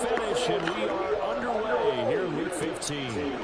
finish, and we are underway here in Week 15.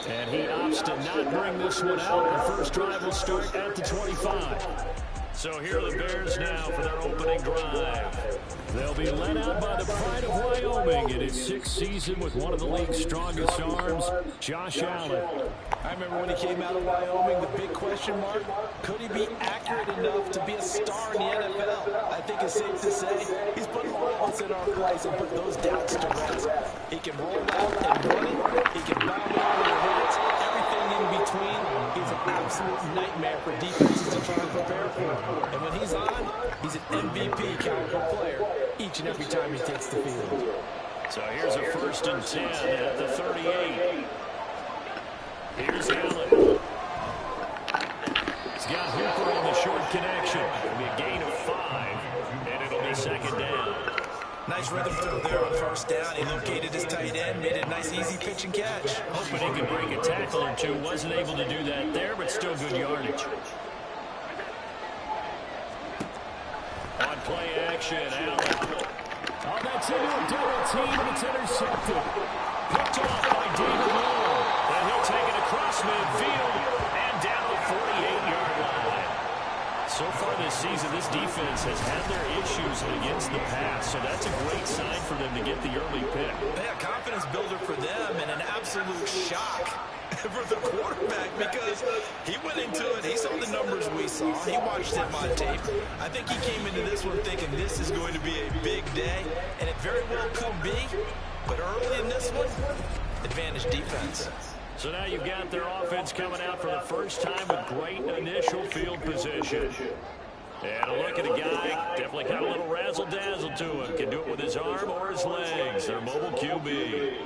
And he opts to not bring this one out. The first drive will start at the 25. So here are the Bears now for their opening drive. They'll be led out by the pride of Wyoming in his sixth season with one of the league's strongest arms, Josh Allen. I remember when he came out of Wyoming, the big question mark, could he be accurate enough to be a star in the NFL? I think it's safe to say he's put all of us in our place and put those doubts to rest. He can roll out and run it. He can bound it over the heads. Everything in between. He's an absolute nightmare for defenses to try and prepare for. And when he's on, he's an MVP caliber player each and every time he takes the field. So here's a 1st and 10 at the 38. Here's Allen. He's got Hooper on the short connection. It'll be a gain of 5, and it'll be 2nd down. Nice rhythm through there on 1st down. He located his tight end, made it a nice, easy pitch and catch. Hoping he could break a tackle or two. Wasn't able to do that there, but still good yardage. On play action, Allen. Oh, that's into a double team, and it's intercepted. Picked off by David Moore. And he'll take it across midfield and down the 48-yard line. So far this season, this defense has had their issues against the pass, so that's a great sign for them to get the early pick. Yeah, confidence builder for them and an absolute shock for the quarterback because he went into it. He saw the numbers we saw. He watched him on tape. I think he came into this one thinking this is going to be a big day, and it very well could be. But early in this one, advantage defense. So now you've got their offense coming out for the first time with great initial field position. And a look at a guy, definitely got a little razzle-dazzle to him. Can do it with his arm or his legs. Their mobile QB.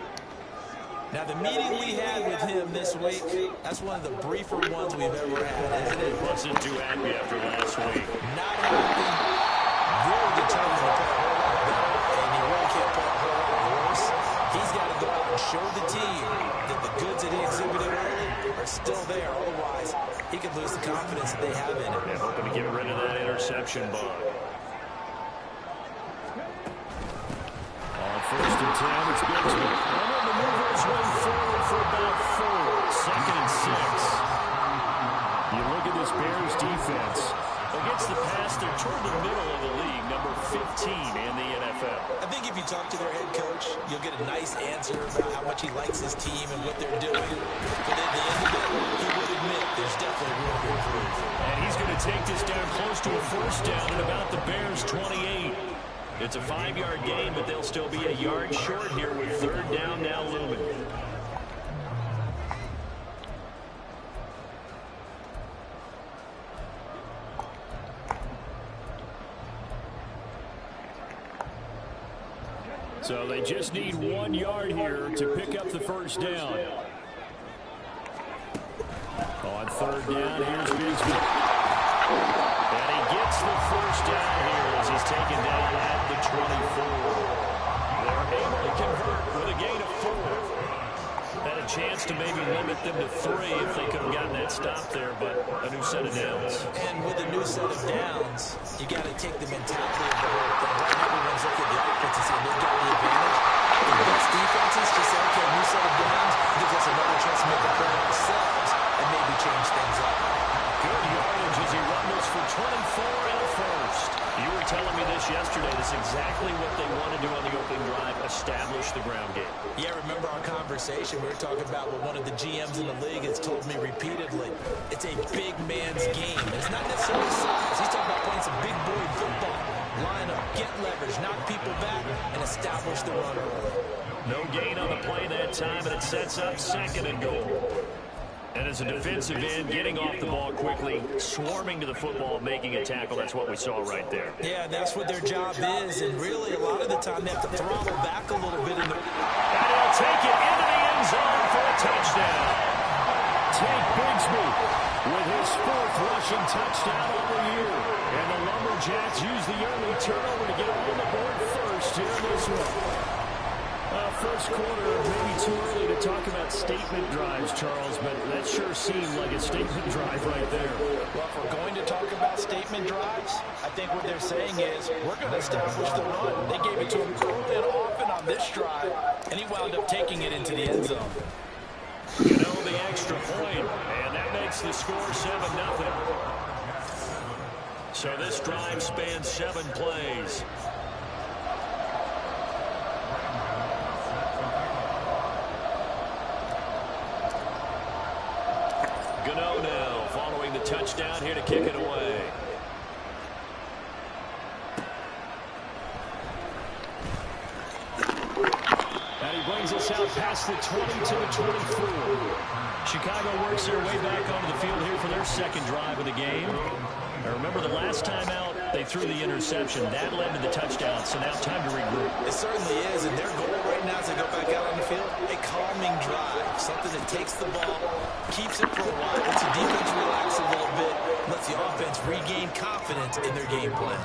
Now, the meeting we had with him this week, that's one of the briefer ones we've ever had, isn't it? Wasn't too happy after last week. Not happy. Really determined to play a whole lot better, and he really can't play a whole lot worse. He's got to go out and show the team that the goods that he exhibited early are still there. Otherwise, he could lose the confidence that they have in him. Yeah, hoping to get rid of that interception bug. On 1st and 10, it's Bigsby. And then the move his way forward for about 4. 2nd and 6. You look at this Bears defense. Against the pass, they're toward the middle of the league, number 15 in the NFL. I think if you talk to their head coach, you'll get a nice answer about how much he likes his team and what they're doing. But at the end of it, he would admit there's definitely room to improve. And he's going to take this down close to a 1st down at about the Bears' 28. It's a 5-yard gain, but they'll still be a yard short here with 3rd down now looming. So they just need 1 yard here to pick up the 1st down. On 3rd down, here's Bigsby. And he gets the 1st down here as he's taken down at the 24. They're able to convert with a gain of 4. Had a chance to maybe limit them to 3 if they could have gotten that stop there, but a new set of downs. And with a new set of downs, you got to take the mentality of the whole thing. Right now, everyone's looking at the offense and saying they've got the advantage. The best defenses just say, okay, new set of downs gives us another chance to make a play ourselves and maybe change things up. Good yardage as he rumbles for 24 and a 1st. You were telling me this yesterday. That's exactly what they want to do on the opening drive, establish the ground game. Yeah, remember our conversation? We were talking about what one of the GMs in the league has told me repeatedly. It's a big man's game. It's not necessarily size. He's talking about playing some big boy football. Line up, get leverage, knock people back, and establish the run early. No gain on the play that time, and it sets up 2nd and goal. And as a defensive end, getting off the ball quickly, swarming to the football, making a tackle, that's what we saw right there. Yeah, that's what their job is, and really a lot of the time they have to throttle back a little bit. And he'll take it into the end zone for a touchdown. Take Bigsby with his 4th rushing touchdown of the year. And the Lumberjacks use the early turnover to get on the board first here in this one. First quarter, maybe too early to talk about statement drives, Charles, but that sure seemed like a statement drive right there. Well, if we're going to talk about statement drives, I think what they're saying is we're going to establish the run. They gave it to him early and often on on this drive, and he wound up taking it into the end zone. You know, the extra point, and that makes the score 7-0. So this drive spans 7 plays. Gano now following the touchdown here to kick it away. And he brings us out past the 20 to the 24. Chicago works their way back onto the field here for their second drive of the game. Now remember, the last time out, they threw the interception. That led to the touchdown, so now time to regroup. It certainly is, and their goal right now is to go back out on the field, a calming drive, something that takes the ball, keeps it for a while, lets the defense relax a little bit, lets the offense regain confidence in their game plan.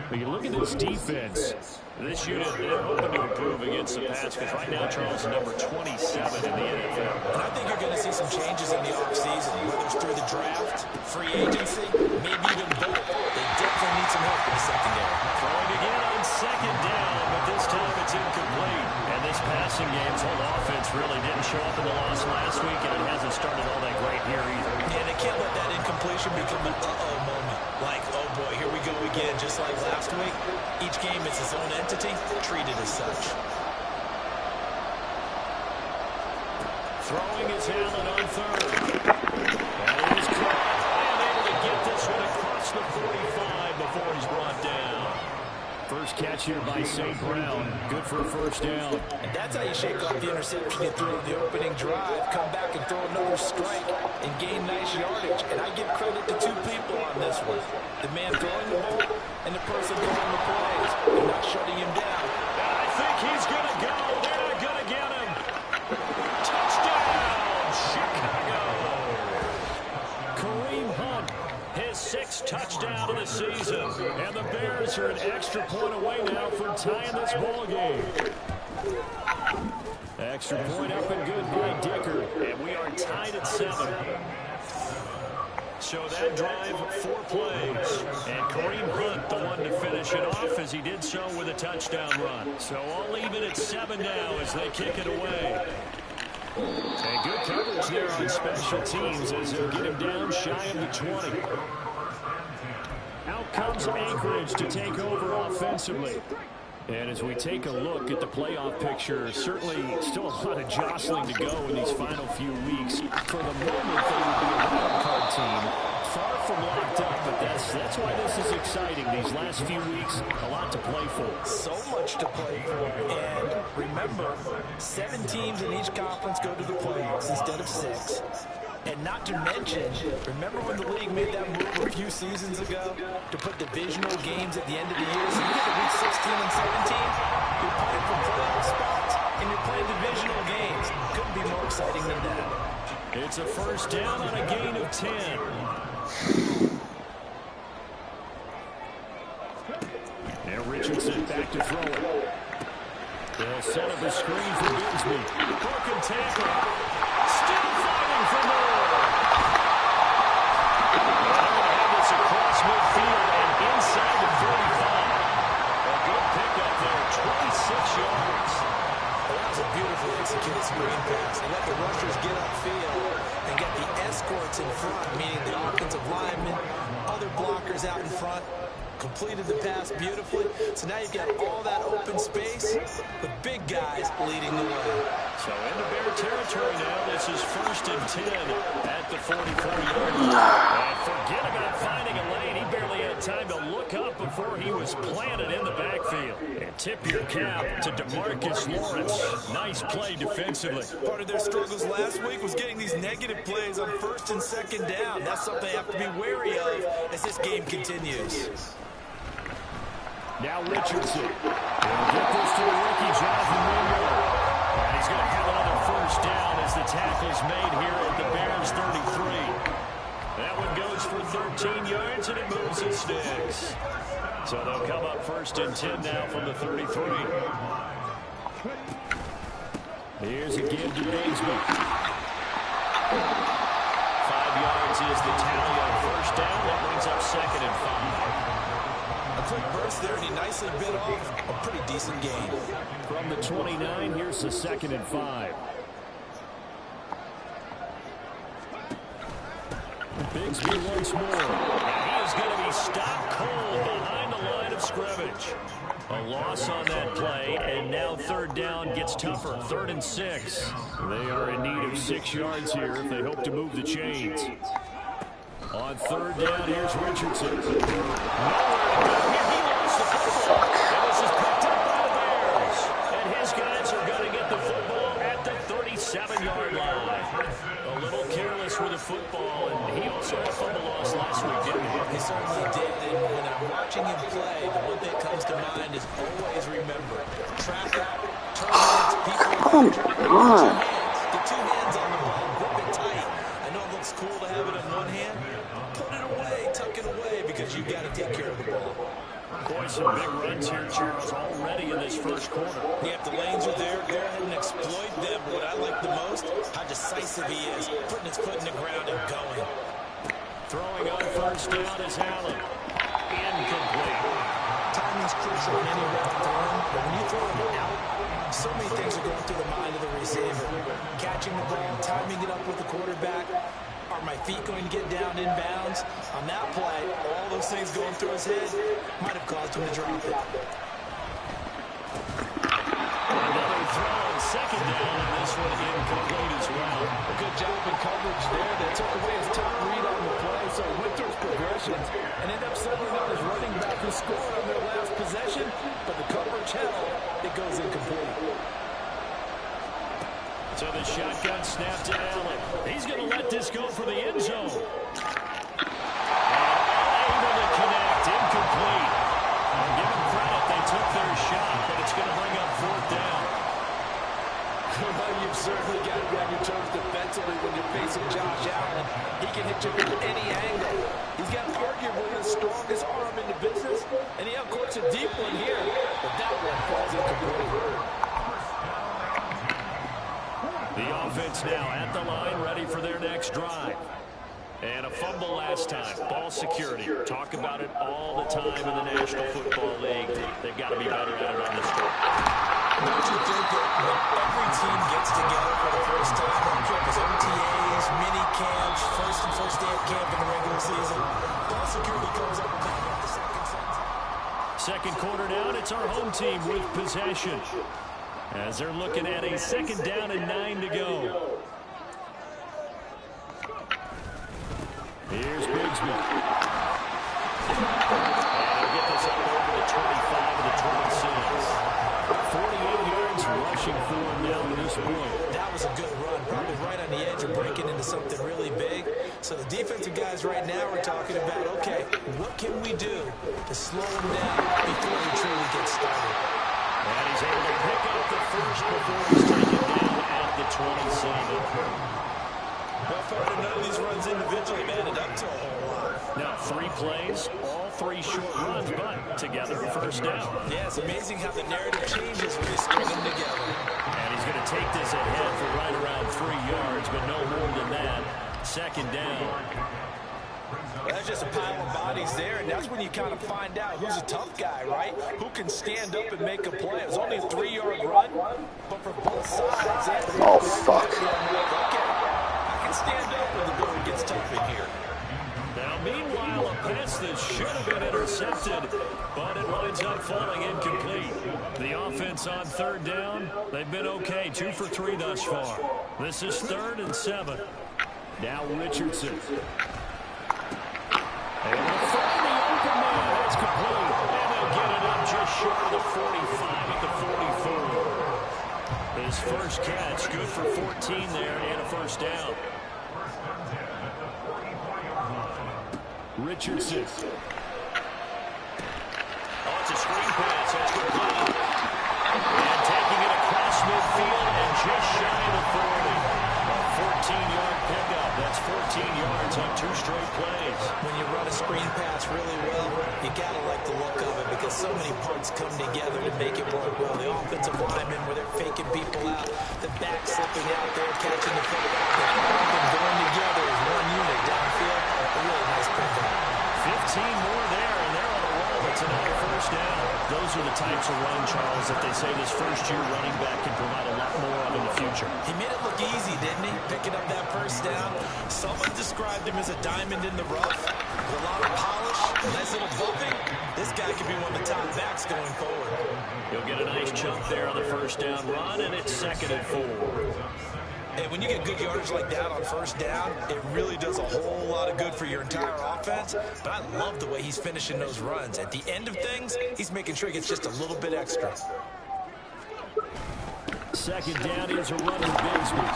When you look at this defense, this unit, they're hoping to improve against the pass because right now Charles is number 27 in the NFL. And I think you're going to see some changes in the offseason, whether it's through the draft, free agency, maybe even both. They definitely need some help in the secondary. Throwing again on second down, but this time it's incomplete. And this passing game's whole offense really didn't show up in the loss last week, and it hasn't started all that great here either. Yeah, they can't let that incompletion become an uh-oh moment. Like, oh boy, here we go again, just like last week. Each game is its own entity, treated as such. Throwing is Allen on third. And he was caught and able to get this one across the 45 before he's brought down. First catch here by St. Brown. Good for a first down. And that's how you shake off the interception you threw in the opening drive, come back and throw another strike and gain nice yardage. And I give credit to two people on this one. The man throwing the ball and the person throwing the plays. They're not shutting him down. I think he's going to go. They're not going to get him. Touchdown, Chicago. Kareem Hunt, his 6th touchdown of the season. And the Bears are an extra point away now from tying this ball game. Extra point up and good by Dicker. And we are tied at 7. So that drive, 4 plays. And Kareem Hunt, the one to finish it off, as he did so with a touchdown run. So all even at 7 now as they kick it away. And good coverage there on special teams as they'll get him down shy of the 20. Out comes Anchorage to take over offensively. And as we take a look at the playoff picture, certainly still a lot of jostling to go in these final few weeks. For the moment, they would be a wild card team. Far from locked up, but that's why this is exciting. These last few weeks, a lot to play for. So much to play for. And remember, 7 teams in each conference go to the playoffs instead of 6. And not to mention, remember when the league made that move a few seasons ago to put divisional games at the end of the year? So you get to week 16 and 17, you're playing for playoff spots, and you're playing divisional games. Couldn't be more exciting than that. It's a first down on a gain of 10. And Richardson back to throw it. They'll set up a screen for Bigsby. Broken tackle. Still fighting for more. This across midfield and inside the 45. A good pickup there, 26 yards. Well, that was a beautifully executed screen pass. They let the rushers get upfield and get the escorts in front, meaning the offensive linemen, other blockers out in front. Completed the pass beautifully. So now you've got all that open space. The big guys leading the way. So into Bear territory now. This is 1st and 10 at the 44-yard line. And forget about finding a lane. He barely had time to look up before he was planted in the backfield. And tip your cap to DeMarcus Lawrence. Nice play defensively. Part of their struggles last week was getting these negative plays on 1st and 2nd down. That's something they have to be wary of as this game continues. Now Richardson. He'll get this to the rookie, Jonathan Mingo. And he's going to have another first down as the tackle's made here at the Bears 33. That one goes for 13 yards, and it moves the sticks. So they'll come up 1st and 10 now from the 33. Here's again to Bigsby. 5 yards is the tally on first down. That brings up 2nd and 5. quick burst there, and he nicely bit off a pretty decent gain. From the 29, here's the 2nd and 5. Bigsby once more. And he is going to be stopped cold behind the line of scrimmage. A loss on that play, and now 3rd down gets tougher. 3rd and 6. They are in need of 6 yards here if they hope to move the chains. On 3rd down, here's Richardson. Nowhere to go here. He lost the football. And this is picked up by the Bears. And his guys are going to get the football at the 37-yard line. A little careless with the football, and he also had a fumble loss last week, didn't he? He certainly did, and when I'm watching him play, the one thing that comes to mind is always remember, traffic, turbulence, people, get 2 hands on the ball, grip it tight. I know it looks cool to have it in one hand. Put it away, tuck it away, because you've got to take care of the ball. Boy, some big runs here, Charles, already in this first quarter. Yeah, if the lanes are there, go ahead and exploit them. What I like the most, how decisive he is, putting his foot in the ground and going. Throwing on 1st down is Allen. Incomplete. Timing's crucial in any route thrown, but when you throw it out, so many things are going through the mind of the receiver. Catching the ball, timing it up with the quarterback. Are my feet going to get down inbounds? On that play, all those things going through his head might have caused him to drop it. Another throw on 2nd down, and this one incomplete as well. A good job in coverage there. They took away his top read on the play, so went through his progressions and ended up settling on his running back who scored on their last possession, but the coverage held. It goes incomplete. So the shotgun snap to Allen. He's going to let this go for the end zone. And able to connect. Incomplete. I'll give them credit. They took their shot, but it's going to bring up 4th down. Well, you've certainly got to be on your toes defensively when you're facing Josh Allen. He can hit you from any angle. He's got arguably the strongest arm in the business, and he uncorks a deep one here, but that one falls incomplete. The offense now at the line, ready for their next drive. And a fumble last time. Ball security. Talk about it all the time in the National Football League. They've got to be better at it on this court. Don't you think that when every team gets together for the first time, as OTAs, mini camps, first day of camp in the regular season, ball security comes up about the Second quarter down, it's our home team with possession. As they're looking at a 2nd down and 9 to go. Here's Bigsby. And they'll get this up over the 25 to the 26. 48 yards rushing for him now to this point. That was a good run, probably right on the edge of breaking into something really big. So the defensive guys right now are talking about, okay, what can we do to slow him down before he truly gets started? And he's able to pick up the first before he's taken down at the 27. Well, Fred, none of these runs individually added up to a whole lot. Now 3 plays, all 3 short runs, but together for 1st down. Yeah, it's amazing how the narrative changes when they string them together. And he's going to take this ahead for right around 3 yards, but no more than that. 2nd down. Well, that's just a pile of bodies there, and that's when you kind of find out who's a tough guy, right? Who can stand up and make a play. It was only a 3-yard run, but for both sides, oh, fuck. Okay, I can stand up when the going gets tough in here. Now, meanwhile, a pass that should have been intercepted, but it winds up falling incomplete. The offense on 3rd down, they've been okay, 2 for 3 thus far. This is 3rd and 7. Now Richardson. And they'll find the open man. That's complete. And they'll get it up just short of the 45 at the 44. His first catch, good for 14 there and a 1st down. Richardson. Oh, it's a screen pass. That's complete. And taking it across midfield and just shy of the 40. A 14-yard pickup. That's 14 yards on 2 straight plays. When you run a screen pass really well, you got to like the look of it because so many parts come together to make it work well. The offensive linemen where they're faking people out, the back slipping out there, catching the football, and going together as one unit downfield. A really nice pickup. 15 more there, and they're on a roll. It's another Those are the types of run, Charles, that they say this first-year running back can provide a lot more of in the future. He made it look easy, didn't he? Picking up that first down. Someone described him as a diamond in the rough with a lot of polish, nice little bumping. This guy could be one of the top backs going forward. He'll get a nice chunk there on the first down run, and it's 2nd and 4. And when you get good yardage like that on first down, it really does a whole lot of good for your entire offense. But I love the way he's finishing those runs. At the end of things, he's making sure he gets just a little bit extra. 2nd down is a run with Bigsby.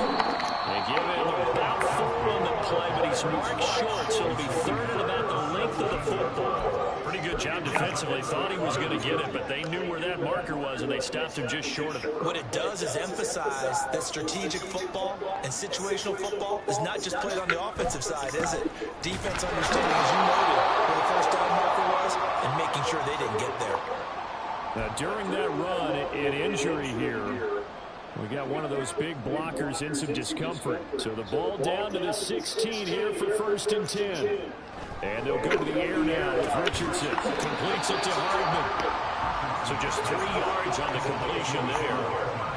They give him about 4 on the play, but he's marked short, so it'll be 3rd and about the length of the football. Pretty good job defensively. Thought he was going to get it, but they knew where that marker was, and they stopped him just short of it. What it does is emphasize that strategic football and situational football is not just played on the offensive side, is it? Defense understanding, as you noted, where the first down marker was and making sure they didn't get there. Now, during that run, an injury here. We got one of those big blockers in some discomfort. So the ball down to the 16 here for 1st and 10. And they'll go to the air now with Richardson. Completes it to Hardman. So just 3 yards on the completion there.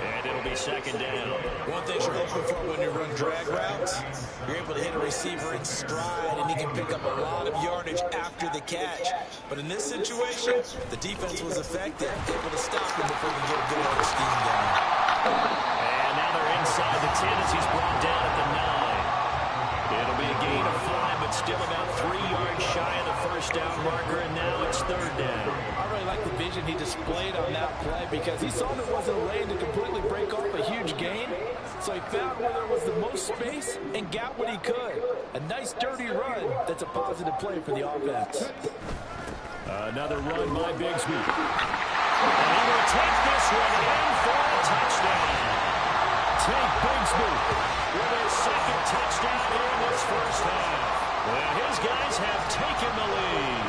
And it'll be 2nd down. One thing you're hoping for when you run drag routes, you're able to hit a receiver in stride, and he can pick up a lot of yardage after the catch. But in this situation, the defense was effective, able to stop him before he could get a good other scheme down. And now they're inside the 10 as he's brought down at the 9. It'll be a gain of 5, but still about 3 yards shy of the first down marker, and now it's 3rd down. I really like the vision he displayed on that play because he saw there wasn't a lane to completely break off a huge gain. So he found where there was the most space and got what he could. A nice dirty run that's a positive play for the offense. Another run by Bigsby. And he will take this one in for a touchdown. Take Bigsby with his 2nd touchdown here in this first half. And his guys have taken the lead.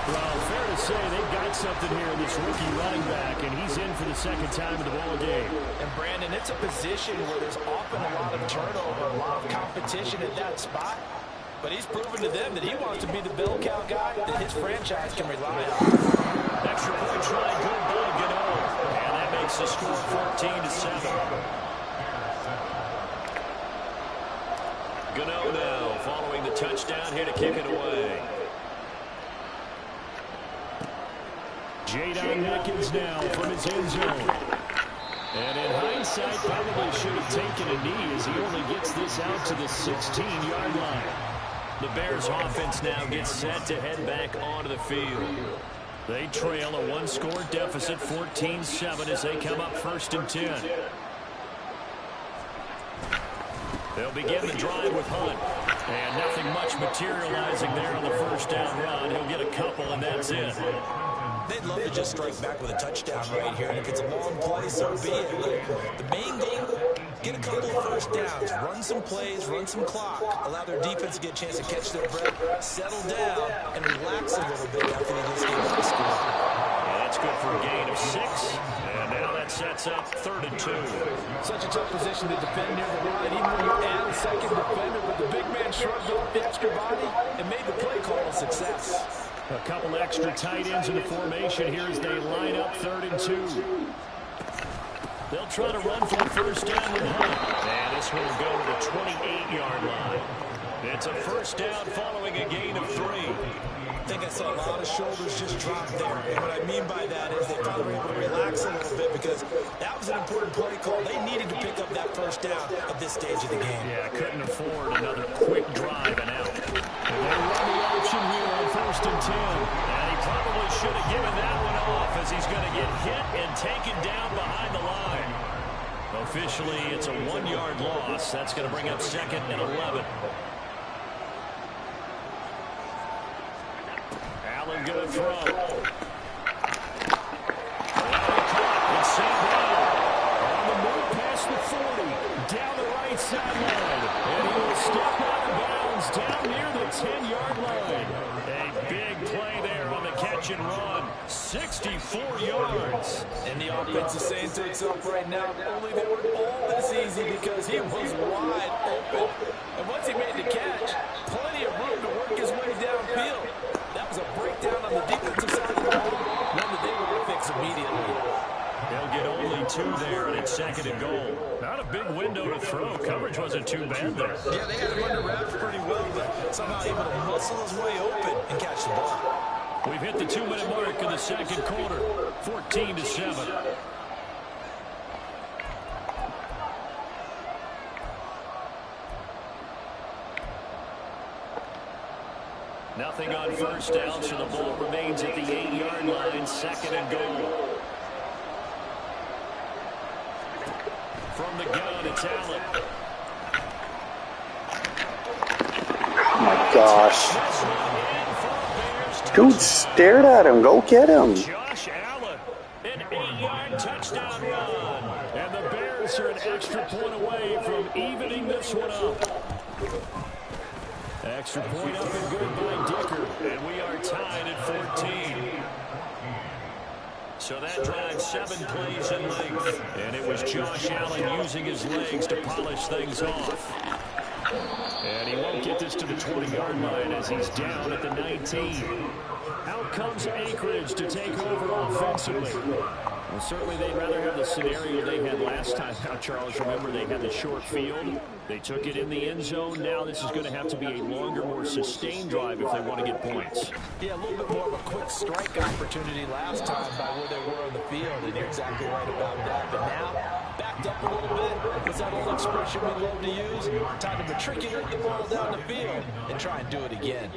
Well, fair to say they've got something here in this rookie running back, and he's in for the 2nd time in the ball game. And Brandon, it's a position where there's often a lot of turnover, a lot of competition at that spot. But he's proven to them that he wants to be the bell cow guy that his franchise can rely on. Extra point try, good by Gano. And that makes the score 14-7. Gano now following the touchdown here to kick it away. Jadon Mickens now from his end zone. And in hindsight, probably should have taken a knee as he only gets this out to the 16-yard line. The Bears offense now gets set to head back onto the field. They trail a 1-score deficit, 14-7, as they come up 1st and 10. They'll begin the drive with Hunt. And nothing much materializing there on the first down run. He'll get a couple, and that's it. They'd love to just strike back with a touchdown right here. And if it's a long play, so be it. But the main goal, get a couple of first downs, run some plays, run some clock, allow their defense to get a chance to catch their breath, settle down, and relax a little bit after they just gave up the score. Yeah, that's good for a gain of 6. And now that sets up 3rd and 2. Such a tough position to defend near the line, even when you add a 2nd defender, but the big man shrugged off the extra body and made the play call a success. A couple extra tight ends in the formation here as they line up 3rd and 2. They'll try to run for the first down with Hunt. And this one will go to the 28-yard line. It's a first down following a gain of 3. I think I saw a lot of shoulders just drop there. And what I mean by that is they finally were able to relax a little bit because that was an important play call. They needed to pick up that first down at this stage of the game. Yeah, couldn't afford another quick drive and out. And they run the option here on 1st and 10. And he probably should have given that one off as he's going to get hit and taken down behind the line. Officially, it's a 1-yard loss. That's going to bring up 2nd and 11. Allen going to throw. It's sent down. On the move past the 40. Down the right sideline. And he will step out of bounds down near the 10-yard line. A big play there on the catch and run. 64 yards. And the offense is saying to itself right now, only they were all this easy because he was wide open. And once he made the catch, plenty of room to work his way downfield. That was a breakdown on the defensive side of the ball, one that they only 2 there, and it's 2nd and goal. Not a big window to throw. Coverage wasn't too bad there. Yeah, they had him under wraps pretty well, but somehow able to muscle his way open and catch the ball. We've hit the 2-minute mark in the 2nd quarter, 14-7. Nothing on first down, so the ball remains at the 8-yard line, 2nd and goal. From the gun, it's Allen. Oh my gosh. Dude stared at him. Go get him. Josh Allen, an 8-yard touchdown run. And the Bears are an extra point away from evening this one up. Extra point up and good by Dicker. And we are tied at 14. So that drives 7 plays in length. And it was Josh Allen using his legs to polish things off. And he won't get this to the 20-yard line as he's down at the 19. Out comes Anchorage to take over offensively. Well, certainly they'd rather have the scenario they had last time. Now, Charles, remember they had the short field. They took it in the end zone. Now this is going to have to be a longer, more sustained drive if they want to get points. Yeah, a little bit more of a quick strike opportunity last time by where they were on the field, and you're exactly right about that. But now, backed up a little bit. What's that old expression we love to use? Time to matriculate the ball down the field and try and do it again.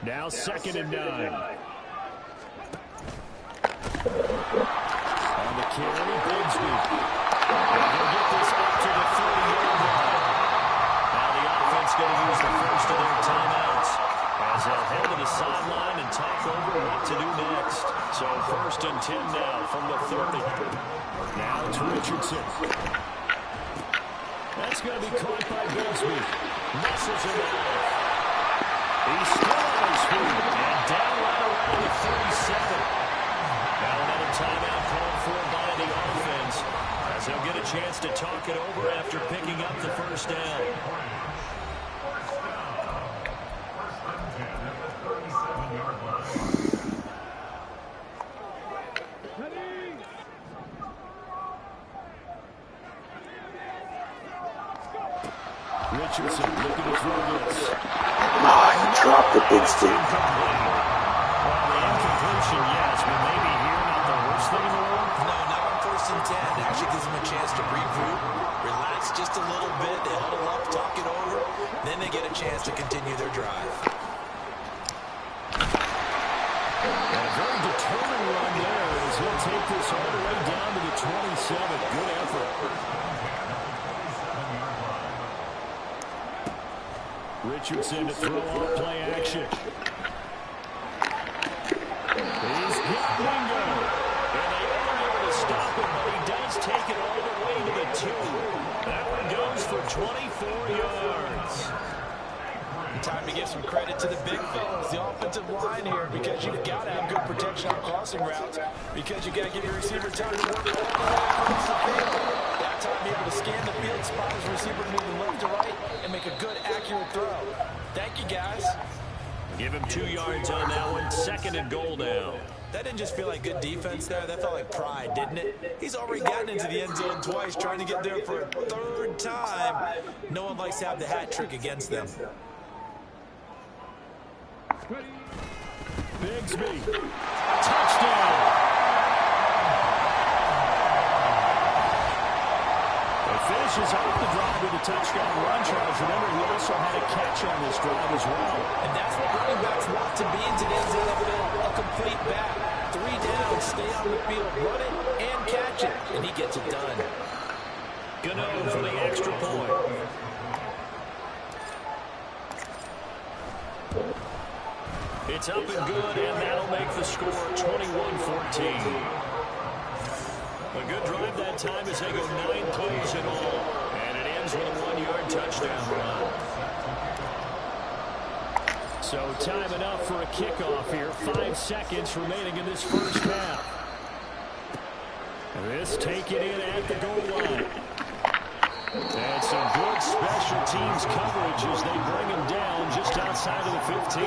Now 2nd and 9. On the carry, Bigsby. And he'll get this up to the 30-yard line. Now the offense going to use the first of their timeouts as they'll head to the sideline and talk over what to do next. So 1st and 10 now from the 30. Now it's Richardson. That's going to be caught by Bigsby. Muscles him off. He's still on his feet and down right around the 37. Now another timeout called for by the offense as they'll get a chance to talk it over after picking up the first down. Richardson looking to throw this. Oh, he dropped the Bigsby. Well, the incompletion, yes, but maybe here not the worst thing in the world. No, not on 1st and 10. It actually gives them a chance to regroup, relax just a little bit. They huddle up, talk it over. Then they get a chance to continue their drive. And a very determined run there as he'll take this all the way down to the 27. Good effort. Richardson to throw off play action. He's got Bingo. And they aren't able to stop him, but he does take it all the way to the 2. That one goes for 24 yards. Time to give some credit to the big fellas, the offensive line here, because you've got to have good protection on crossing routes, because you've got to give your receiver time to work all the way across the field. That time be able to scan the field, spot his receiver moving left to right, and make a good, accurate throw. Thank you, guys. Give him 2 yards on that one. 2nd and goal now. That didn't just feel like good defense there. That felt like pride, didn't it? He's already gotten into the end zone twice, trying to get there for a 3rd time. No one likes to have the hat trick against them. Bigsby. Touchdown. It finishes off the drive with a touchdown run, Charles. Remember, he also had a catch on this drive as well. And that's what running backs want to be in today's NFL, a complete back. 3 down, stay on the field, run it, and catch it. And he gets it done. Gano for the extra point. It's up and good, and that'll make the score 21-14. A good drive that time as they go 9 plays in all. And it ends with a 1-yard touchdown run. So time enough for a kickoff here. 5 seconds remaining in this first half. This taken in at the goal line. And some good special teams coverage as they bring him down just outside of the 15.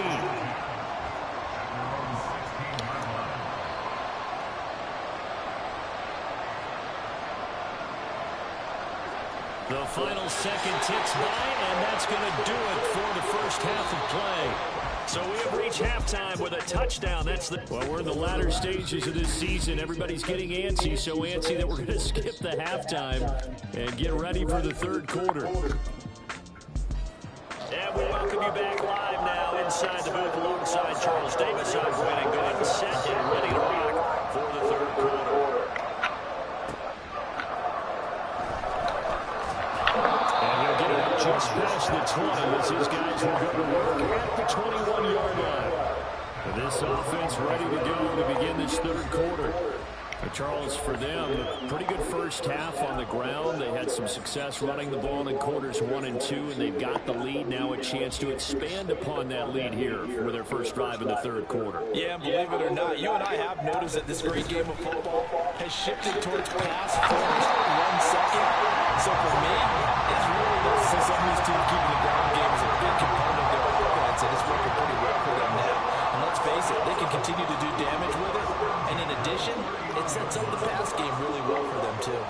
The final second ticks by, and that's going to do it for the first half of play. So we have reached halftime with a touchdown. Well, we're in the latter stages of this season. Everybody's getting antsy, so antsy that we're going to skip the halftime and get ready for the third quarter. And we welcome you back live now inside the booth alongside Charles Davis. I'm going to go ahead and set and ready to rock for the third quarter. Just past the 20 as these guys will go to work at the 21-yard line. This offense ready to go to begin this third quarter. Charles, for them, a pretty good first half on the ground. They had some success running the ball in quarters 1 and 2, and they've got the lead. Now a chance to expand upon that lead here for their first drive in the third quarter. Yeah, believe it or not, you and I have noticed that this great game of football has shifted towards pass first, run second. So for me, it's really nice to see some of these teams keeping the ground game as a big component of their offense, and it's working pretty well for them now. And let's face it, they can continue to do damage with it. And in addition, it sets up the pass game really well for them, too.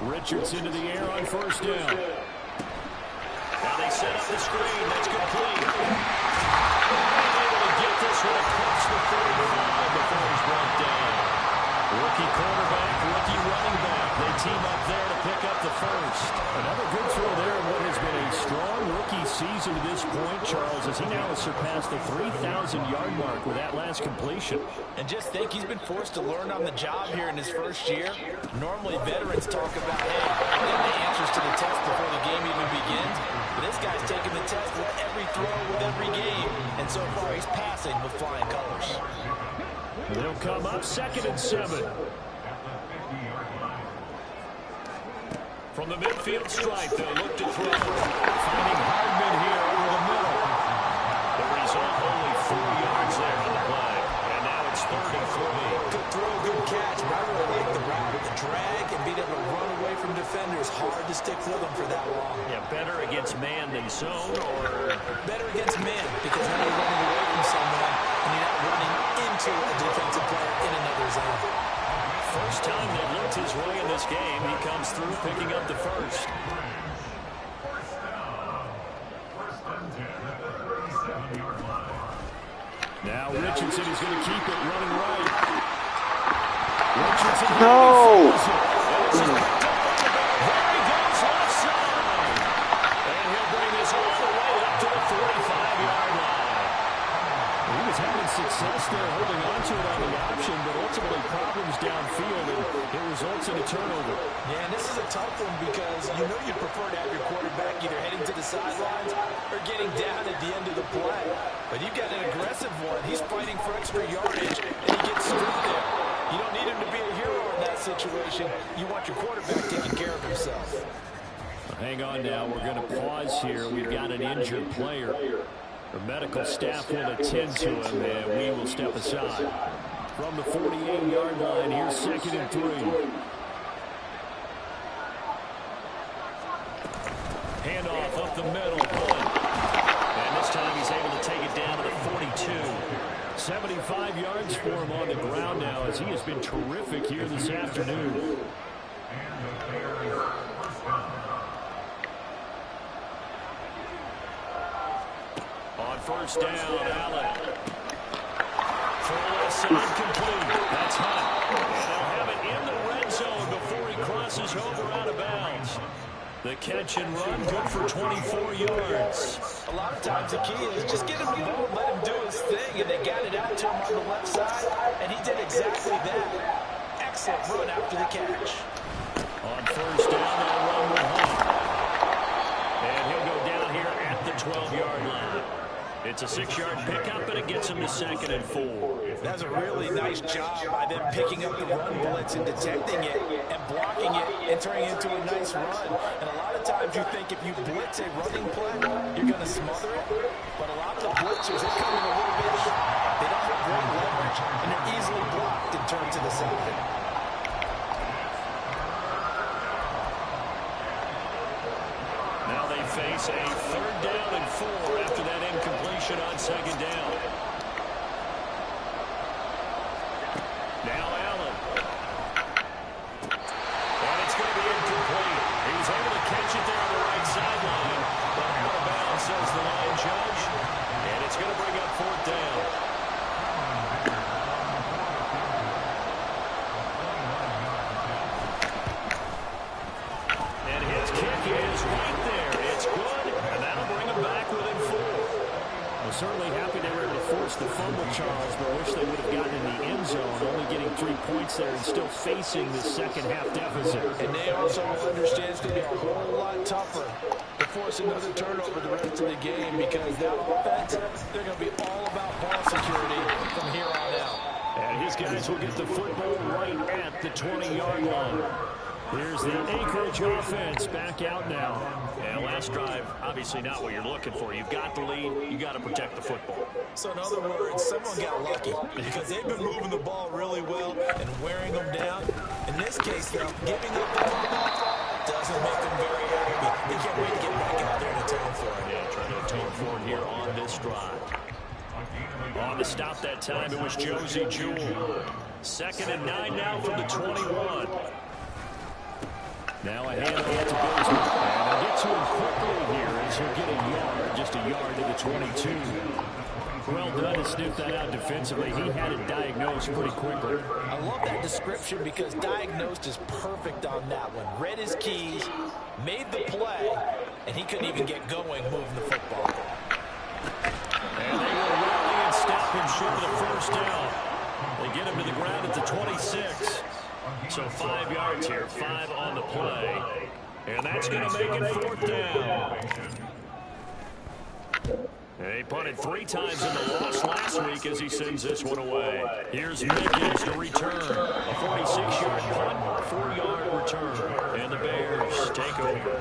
Richards into the air on first down. Now they set up the screen. That's complete. Able to get this one across the 35 before he's brought down. Rookie quarterback, rookie running back. They team up there to pick up the first. Another good throw there in what has been a strong rookie season to this point, Charles, as he now has surpassed the 3,000-yard mark with that last completion. And just think, he's been forced to learn on the job here in his first year. Normally, veterans talk about, hey, getting the answers to the test before the game even begins. But this guy's taking the test with every throw, with every game. And so far, he's passing with flying colors. They'll come up 2nd and 7. From the midfield stripe, they'll look to throw. Finding Hardman here over the middle. The result, only 4 yards there on the play. And now it's 3rd and 3. Good throw, good catch. But I really like the route with the drag and being able to run away from defenders. Hard to stick with them for that long. Yeah, better against man than zone, or better against man, because now you're running away from someone and you're not running into a defensive player in another zone. First time they've looked his way in this game, he comes through picking up the first. Now Richardson is going to keep it running right. Richardson. No! There he goes left side. And he'll bring this all the way up to the 45-yard line. He was having success there holding on to it on the option, but ultimately problems downfield, and it results in a turnover. Yeah, and this is a tough one because you know you'd prefer to have your quarterback either heading to the sidelines or getting down at the end of the play. But you've got an aggressive one. He's fighting for extra yardage, and he gets stripped there. You don't need him to be a hero in that situation. You want your quarterback taking care of himself. Hang on now. We're going to pause here. We've got an injured player. The medical staff will attend to him, and we will step aside. From the 48-yard line, here's 2nd and 3. Handoff up the middle. And this time he's able to take it down to the 42. 75 yards for him on the ground now, as he has been terrific here this afternoon. On first down, Allen. Full left side complete. That's hot. And they'll have it in the red zone before he crosses over out of bounds. The catch and run, good for 24 yards. A lot of times the key is just get him the ball, let him do his thing, and they got it out to him on the left side, and he did exactly that. Excellent run after the catch. On first down, they'll run with Hunt. And he'll go down here at the 12-yard line. It's a 6-yard pickup, and it gets him to 2nd and 4. That's a really nice job by them picking up the run blitz and detecting it and blocking it and turning it into a nice run. And a lot of times you think if you blitz a running play, you're going to smother it. But a lot of the blitzers, they come in a little bit shy. They don't have great leverage, and they're easily blocked and turned to the side. Now they face a 3rd down and 4 after that incompletion on 2nd down. Now Allen. And it's going to be certainly happy they were able to force the fumble, Charles, but wish they would have gotten in the end zone, only getting 3 points there and still facing the second half deficit. And they also will understand it's going to be a whole lot tougher to force another turnover the rest of the game, because that offense, they're going to be all about ball security from here on out. And his guys will get the football right at the 20-yard line. Here's the Anchorage offense back out now. And last drive, obviously not what you're looking for. You've got the lead. You got to protect the football. So in other words, someone got lucky because they've been moving the ball really well and wearing them down. In this case, though, giving up the football doesn't make them very happy. They can't wait to get back out there and atone for it. Yeah, trying to atone for it here on this drive. On the stop that time, it was Josie Jewell. 2nd and 9 now from the 21. Now a handoff to Bigsby. And they'll get to him quickly here as he'll get a yard, just a yard to the 22. Well done to sniff that out defensively. He had it diagnosed pretty quickly. I love that description because diagnosed is perfect on that one. Read his keys, made the play, and he couldn't even get going moving the football. And they will rally and stop him short of the first down. They get him to the ground at the 26. So 5 yards here, 5 on the play. And that's going to make it 4th down. They punted 3 times in the loss last week as he sends this one away. Here's Mickens to return. A 46-yard punt, 4-yard return. And the Bears take over.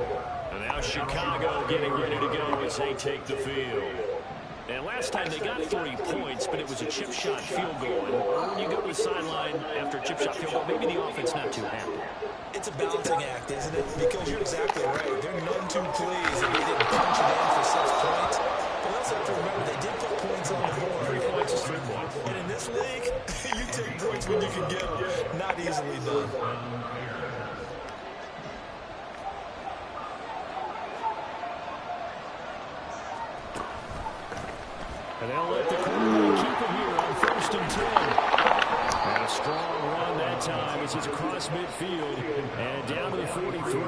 And now Chicago getting ready to go as they take the field. And last time they got 3 points, but it was a chip shot field goal. And when you go to the sideline after a chip shot field goal, maybe the offense not too happy. It's a balancing act, isn't it? Because you're exactly right. They're none too pleased that they didn't punch it in for 6 points. But we also have to remember they did put points on the board. 3 points is 3 points. And in this league, you take points when you can get them. Not easily done. And they'll let the quarterback keep him here on 1st and 10. And a strong run that time as he's across midfield and down to the 43.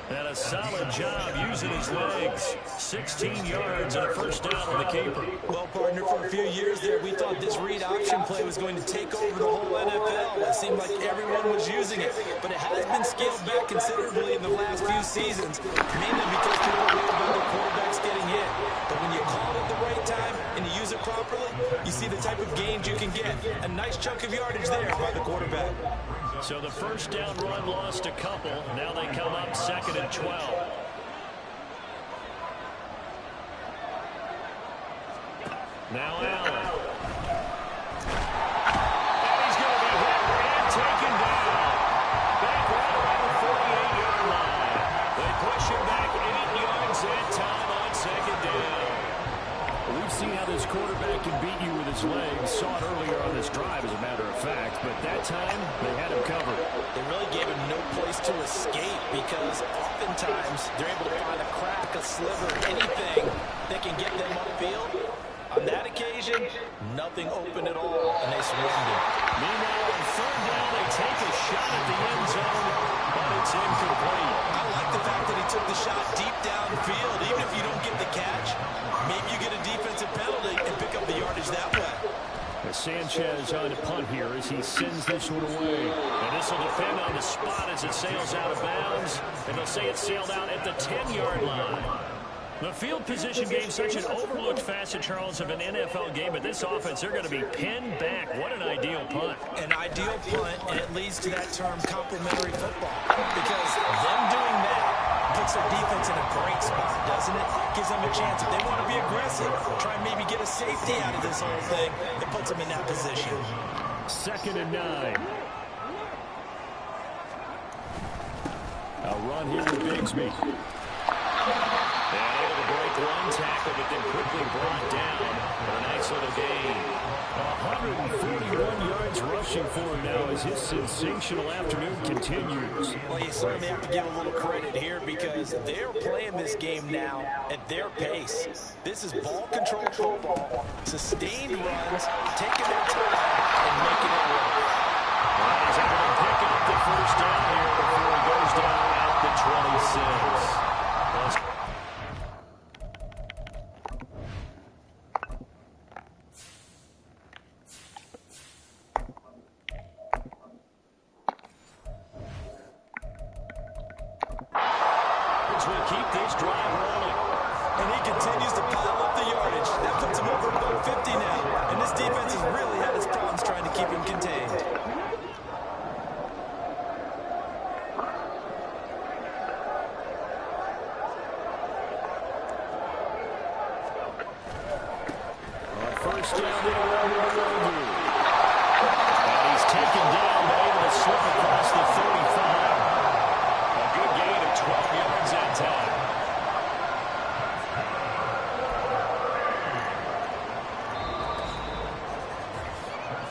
And a solid job using his legs. 16 yards and a first down on the keeper. Well, partner, for a few years there, we thought this read option play was going to take over the whole NFL. It seemed like everyone was using it. But it has been scaled back considerably in the last few seasons, mainly because people worry about their quarterbacks getting hit. But when you call it at the right time and you use it properly, you see the type of gains you can get. A nice chunk of yardage there by the quarterback. So the first down run lost a couple. Now they come up 2nd and 12. Now Allen. And he's going to be hit and taken down. Back right around the 48-yard line. They push him back 8 yards that time on 2nd down. We've seen how this quarterback can beat you with his legs. Saw it earlier on this drive, as a matter of fact. But that time, they had him covered. They really gave him no place to escape because oftentimes they're able to find a crack, a sliver, anything that can get them upfield. On that occasion, nothing open at all, and they surrendered him. Meanwhile, on 3rd down, they take a shot at the end zone, but it's incomplete. I like the fact that he took the shot deep downfield. Even if you don't get the catch, maybe you get a defensive penalty and pick up the yardage that way. Sanchez on to punt here as he sends this one away. And this will depend on the spot as it sails out of bounds. And they'll say it sailed out at the 10-yard line. The field position game, such an overlooked facet, Charles, of an NFL game. But this offense, they're going to be pinned back. What an ideal punt. An ideal punt, and it leads to that term complementary football. Because them doing that puts their defense in a great spot, doesn't it? Gives them a chance. If they want to be aggressive, try and maybe get a safety out of this whole thing, it puts them in that position. 2nd and 9. A run here with Bigsby. And able to break one tackle, but then quickly brought down for a nice little gain. 141 yards rushing for him now as his sensational afternoon continues. Well, you certainly have to give a little credit here because they're playing this game now at their pace. This is ball-controlled football, sustained runs, taking their time, and making it work. And he's able to pick up the first down here before he goes down at the 26. will keep this drive rolling. And he continues to pile up the yardage. That puts him over about 50 now. And this defense has really had its problems trying to keep him contained. First down there, and he's taken down, but able to slip across the 35. A good gain of 12 yards that time.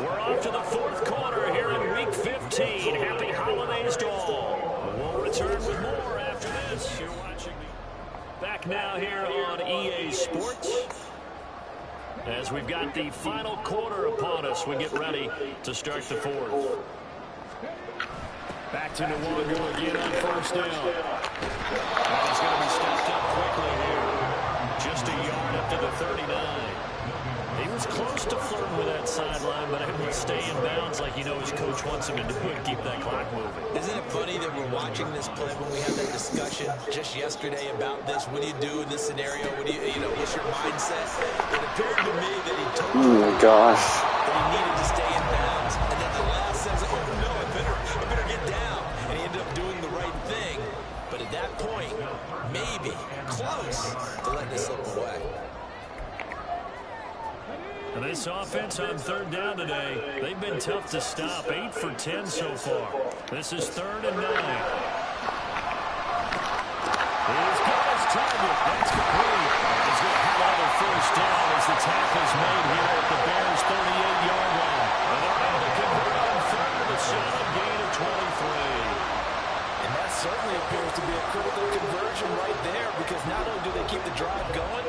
We're off to the fourth quarter here in Week 15. Happy holidays to all. We'll return with more after this. You're watching me. Back now here on EA Sports, as we've got the final quarter upon us, we get ready to start the fourth. Back to Nwangu again on first down. And he's going to be stepped up quickly here. Just a yard up to the 39. He was close to flirting with that sideline, but able to stay in bounds like his coach wants him to do and keep that clock moving. Isn't it funny that we're watching this play when we had that discussion just yesterday about this? What do you do in this scenario? What do what's your mindset? It appeared to me that he told Oh my gosh. that he needed to stay in bounds. And then the last says, oh no, I better get down. And he ended up doing the right thing. But at that point, maybe close to letting it slip away. And this offense on third down today, they've been tough to stop. 8 for 10 so far. This is 3rd and 9. He's got his target. That's complete. He's going to have another first down as the tackle's made here at the Bears' 38-yard line. And they're able to convert on third with a solid gain of 23. And that certainly appears to be a critical conversion right there, because not only do they keep the drive going,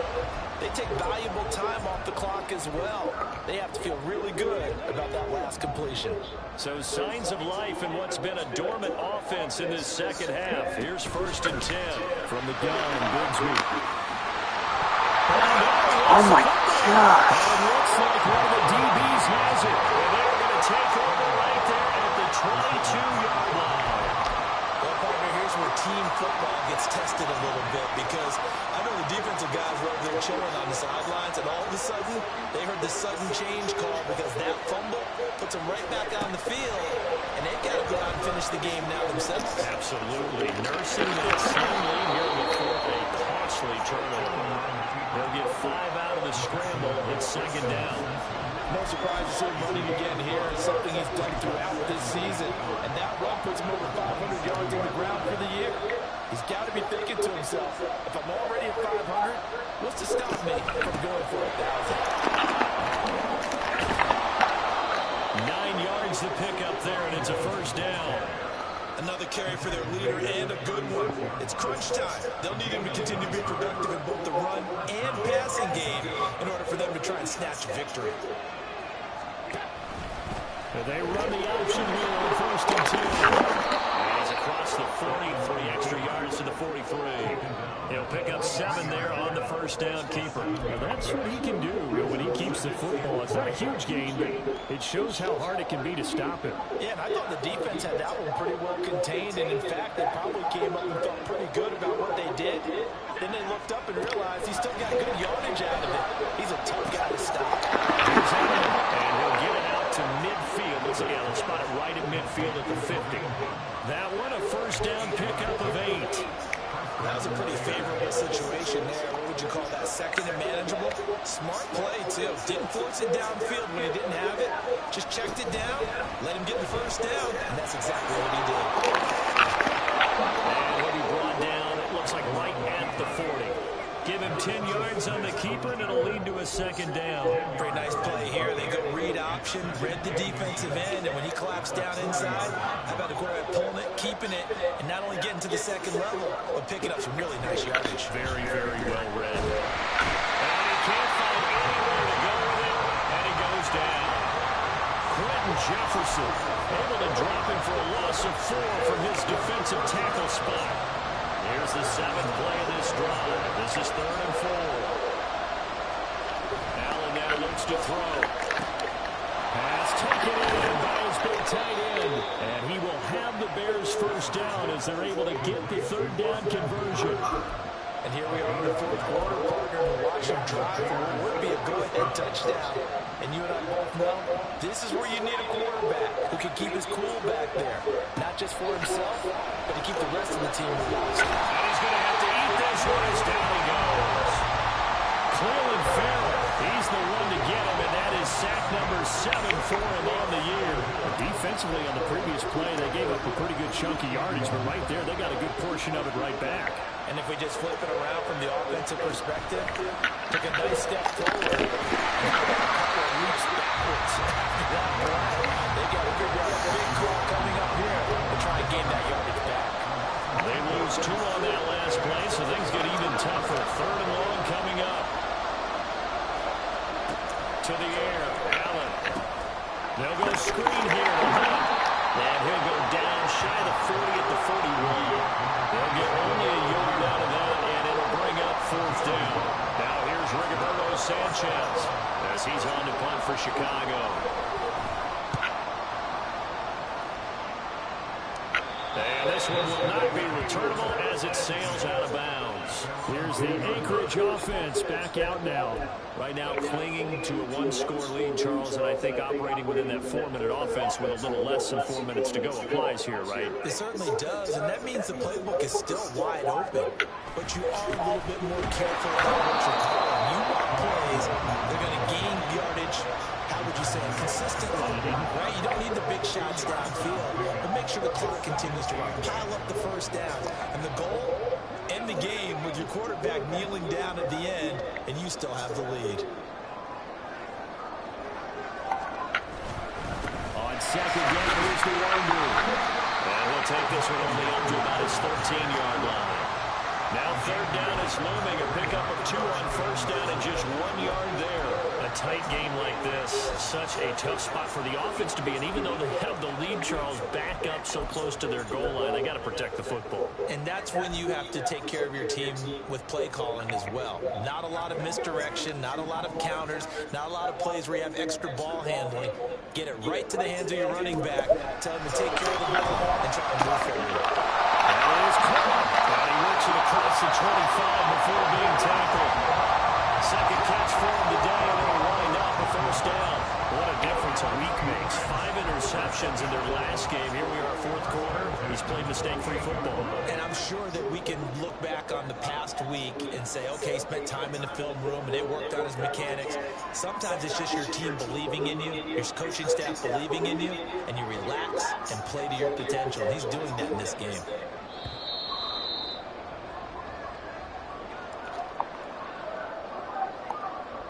they take valuable time off the clock as well. They have to feel really good about that last completion. So signs of life in what's been a dormant offense in this second half. Here's 1st and 10 from the gun, Bigsby. Oh my gosh. And it looks like one of the DBs has it. And they're going to take over right there at the 22-yard line. Well, partner, here's where team football gets tested a little bit, because I know the defensive guys were over there chilling on the sidelines, and all of a sudden, they heard the sudden change call because that fumble puts them right back on the field, and they've got to go out and finish the game now themselves. Absolutely. Nursing that slim lead here before a costly turnover. They'll get 5 out of the scramble. It's 2nd down. No surprise to see him running again here. It's something he's done throughout this season, and that run puts him over 500 yards on the ground for the year. He's got to be thinking to himself, if I'm already at 500, what's to stop me from going for 1,000? 9 yards to pick up there, and it's a first down. Another carry for their leader, and a good one. It's crunch time. They'll need him to continue to be productive in both the run and passing game in order for them to try and snatch a victory. They run the option here on 1st and 2. And he's across the 40, 3 extra yards to the 43. He'll pick up 7 there on the first down keeper. Now that's what he can do when he keeps the football. It's not a huge gain, but it shows how hard it can be to stop him. Yeah, and I thought the defense had that one pretty well contained, and in fact, they probably came up and felt pretty good about what they did. Then they looked up and realized he still got good yardage out of it. He's a tough guy to stop. Here's Allen, and he'll get it out to midfield. They'll spot it right at midfield at the 50. That one, a first down pickup of 8. That was a pretty favorable situation there. What would you call that? 2nd and manageable? Smart play, too. Didn't force it downfield when he didn't have it. Just checked it down, let him get the first down, and that's exactly what he did. And when he brought down, it looks like right at the 40. Give him 10 yards on the keeper, and it'll lead to a 2nd down. Pretty nice play here. They go read option, read the defensive end, and when he collapsed down inside, how about the quarterback pulling it, keeping it, and not only getting to the 2nd level, but picking up some really nice yardage. Very, very well read. And he can't find anywhere to go with it, and he goes down. Quentin Jefferson able to drop him for a loss of 4 from his defensive tackle spot. Here's the 7th play of this drive. This is 3rd and 4. Allen now looks to throw. Pass taken in by his has been tight end. And he will have the Bears first down as they're able to get the third down conversion. And here we are in the fourth quarter, partner, and watch him drive for what would be a go-ahead touchdown. And you and I both know this is where you need a quarterback who can keep his cool back there. Not just for himself, but to keep the rest of the team relaxed. And he's going to have to eat this one as down he goes. Cleveland Farrell, he's the one to get him, and that is sack number 7 for him on the year. Defensively on the previous play, they gave up a pretty good chunk of yardage, but right there, they got a good portion of it right back. And if we just flip it around from the offensive perspective, took a nice step forward and a couple of leaps backwards after that play. They got a big call coming up here to try and gain that yardage back. They lose 2 on that last play, so things get even tougher. 3rd and long coming up. To the air, Allen. They'll go screen here. And he'll go down shy of the 40 at the 41. They'll get only a yard out of that, and it'll bring up 4th down. Now here's Rigoberto Sanchez as he's on to punt for Chicago. And this one will not be returnable as it sails out of bounds. Here's the Anchorage offense back out now. Right now clinging to a 1-score lead, Charles, and I think operating within that 4-minute offense with a little less than 4 minutes to go applies here, right? It certainly does, and that means the playbook is still wide open. But you are a little bit more careful about what you're calling. You want plays, they're going to gain yardage, how would you say, consistently, right? You don't need the big shots downfield, but make sure the clock continues to run. Pile up the first down. And the goal, end the game with your quarterback kneeling down at the end, and you still have the lead. On second down, here's the wonder. And he'll take this one only up to about his 13-yard line. Now 3rd down is looming. A pickup of 2 on 1st down and just 1 yard there. A tight game like this, such a tough spot for the offense to be in. Even though they have the lead, Charles, back up so close to their goal line, they got to protect the football. And that's when you have to take care of your team with play calling as well. Not a lot of misdirection, not a lot of counters, not a lot of plays where you have extra ball handling. Get it right to the hands of your running back, tell him to take care of the ball, and try to move forward. And it is caught. And he works it across the 25 before being tackled. Second catch for him today, and it'll wind up a 1st down. What a difference a week makes. 5 interceptions in their last game. Here we are, 4th quarter. He's played mistake-free football. And I'm sure that we can look back on the past week and say, okay, he spent time in the film room and they worked on his mechanics. Sometimes it's just your team believing in you, your coaching staff believing in you, and you relax and play to your potential. And he's doing that in this game.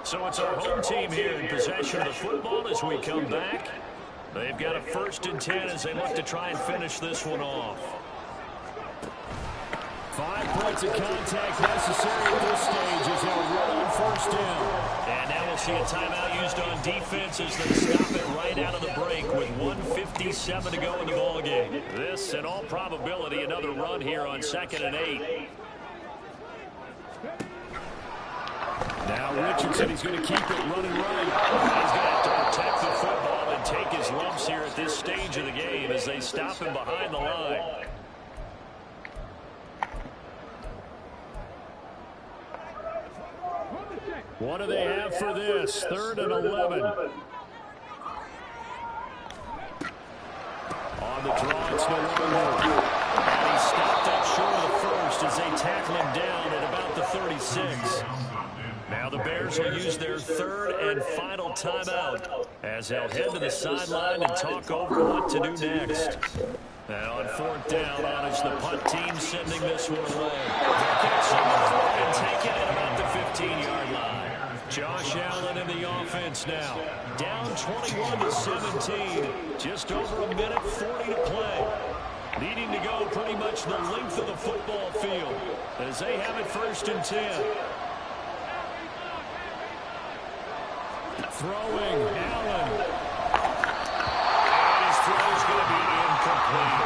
So it's our home team here in possession of the football as we come back. They've got a 1st and 10 as they look to try and finish this one off. 5 points of contact necessary at this stage as they'll run on 1st down. And now we'll see a timeout used on defense as they stop it right out of the break with 1:57 to go in the ballgame. This, in all probability, another run here on 2nd and 8. Now Richardson, he's going to keep it running right. He's going to have to protect the football and take his lumps here at this stage of the game as they stop him behind the line. What do they have for this? 3rd and 11. On the draw, it's no longer. And he stopped up short of the 1st as they tackle him down at about the 36. Now the Bears will use their 3rd and final timeout as they'll head to the sideline and talk over what to do next. Now on 4th down, on is the punt team sending this one away. They'll catch him and take it at about the 15-yard line. Josh Allen in the offense now. Down 21-17. Just over a minute 40 to play. Needing to go pretty much the length of the football field as they have it 1st and 10. Throwing, Allen. And his throw is going to be incomplete.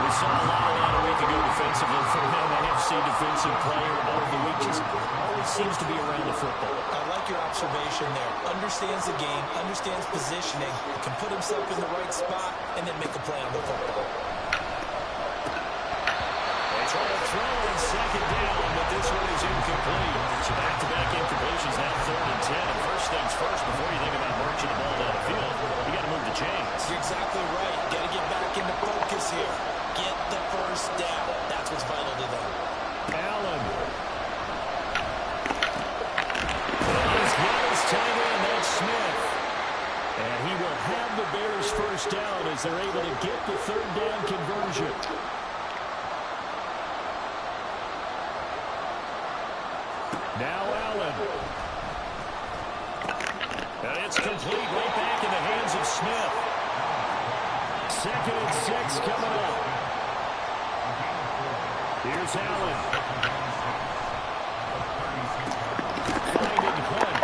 We saw a lot a week ago defensively from him. NFC Defensive Player of the Week just always seems to be around the football. I like your observation there. Understands the game, understands positioning, can put himself in the right spot, and then make a play on the football. They try to throw on second down, but this one is incomplete. So back-to-back incompletions, now 3rd and 10. And first things first, before you think about marching the ball down the field, you got to move the chains. You're exactly right. Got to get back into focus here. Get the first down. That's what's vital to them. Allen. He's got his tight end, that's Smith. And he will have the Bears first down as they're able to get the 3rd down conversion. Now Allen. And it's complete right back in the hands of Smith. 2nd and 6 coming up. Here's Allen. Finding Hunt.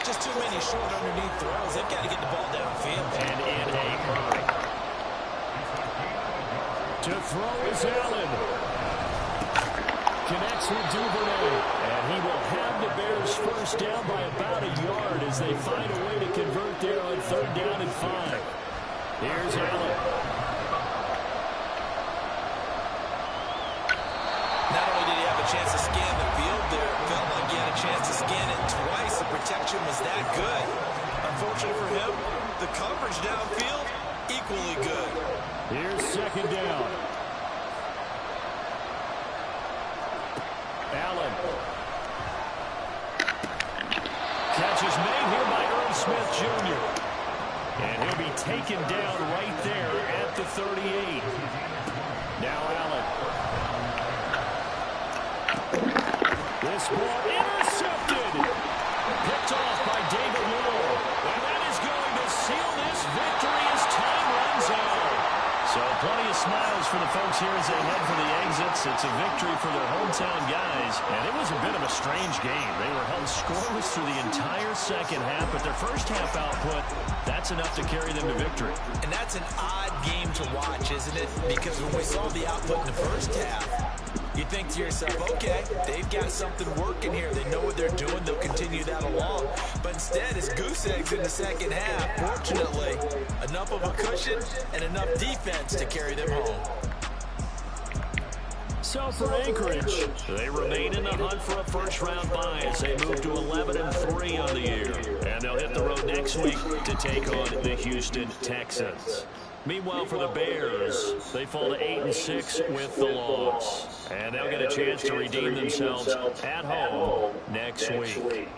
Just too many short underneath throws. They've got to get the ball downfield. And in a hurry. To throw is Allen. Connects with Duvernay. And he will have the Bears first down by about a yard as they find a way to convert there on 3rd down and 5. Here's Allen. Not only did he have a chance to scan the field there, it felt like he had a chance to scan it twice. The protection was that good. Unfortunately for him, the coverage downfield, equally good. Here's 2nd down. Allen. Catch is made here by Earl Smith Jr. And he'll be taken down right there at the 38. Now Allen. This ball intercepted. Picked off by David Moore. And that is going to seal this victory as time runs out. So plenty of smiles for the folks here as they head for the exits. It's a victory for their hometown guys. And it was a bit of a strange game. They were held scoreless through the entire second half, but their first half output, that's enough to carry them to victory. And that's an odd game to watch, isn't it? Because when we saw the output in the first half, you think to yourself, okay, they've got something working here. They know what they're doing. They'll continue that along. But instead, it's goose eggs in the second half. Fortunately, enough of a cushion and enough defense to carry them home. So for Anchorage, they remain in the hunt for a first-round bye as they move to 11-3 on the year. And they'll hit the road next week to take on the Houston Texans. Meanwhile, for the Bears, they fall to 8-6 with the loss. And they'll get a chance to redeem themselves at home next week.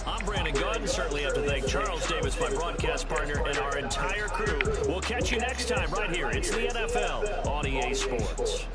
I'm Brandon Gunn. Certainly have to thank Charles Davis, my broadcast partner, and our entire crew. We'll catch you next time right here. It's the NFL on EA Sports.